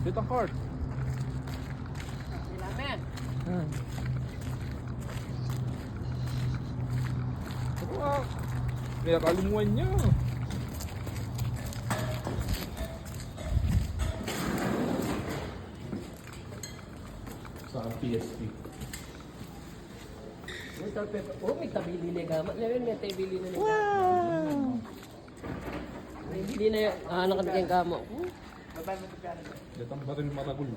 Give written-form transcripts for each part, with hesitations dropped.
Dito ang card. Ilamen. Wow. Kaya kalimuan niya. Sa PSP. Oh, may tabili na gamat. Level, may tabili na gamat. Wow! May bili na yung anak ka yung gamo. Dito ang baril maragul.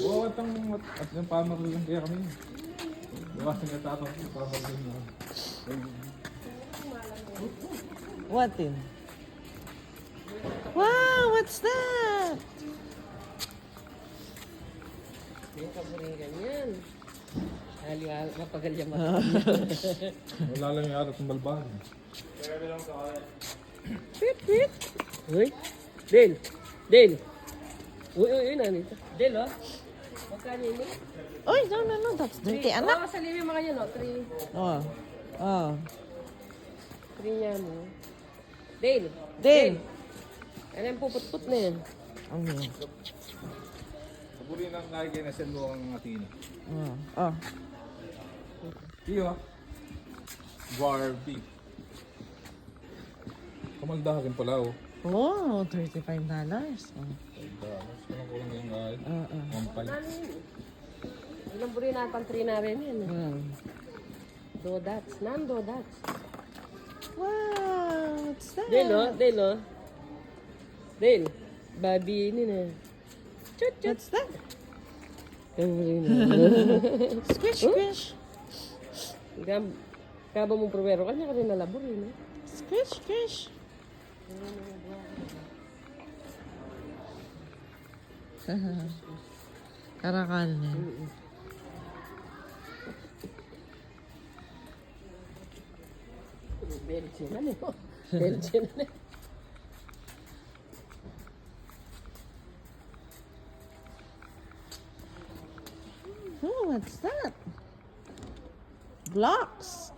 Oo, at yung pamaril lang kaya kami. Iwasan nga tatang pamaril na. What in? Wow, what's that? Yung kaburingan yan. Hali-hali, mapagal yung Wala lang yung arat ng balbahan. Pit, pit. Uy, Dale. Dale. Uy, nanito. Dale, oh. Magkano yun eh? Oy, no, that's dirty, anak. Oo, sa liwi mga yan, oh. 3 Oh, oh. niya mo. Dale. Dale. Ano yung puput-put na yan? Ano yun? Saburi ng kaya na sendo ang atin. Oh, oh. Iyo. Barbie. Kamaldahakin pala oh. Oh, $35. Oh. Saan ko lang yung mampal. Ano yun? Ilang buri natin 3 na rin yan. Dodats. Dodats. Wow, what's that? Dale, oh. Dale, oh. Dale. Babi ini na. Chut, chut. What's that? Kaburi na. Squish, squish. Kaba mong probero, kanya ka rin nalabor yun. Squish, squish. Karakal na. Belgian ano? Belgian ano? Oh, what's that? Blocks.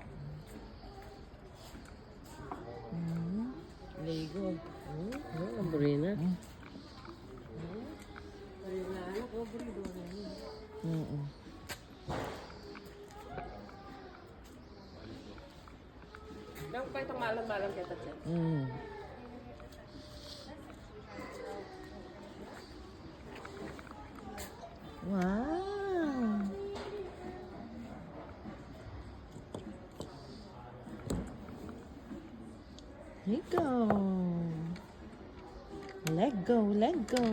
Lego. Lamborina. Lang pa itong malam-malam kita siya. Wow. Lego. Lego, Lego.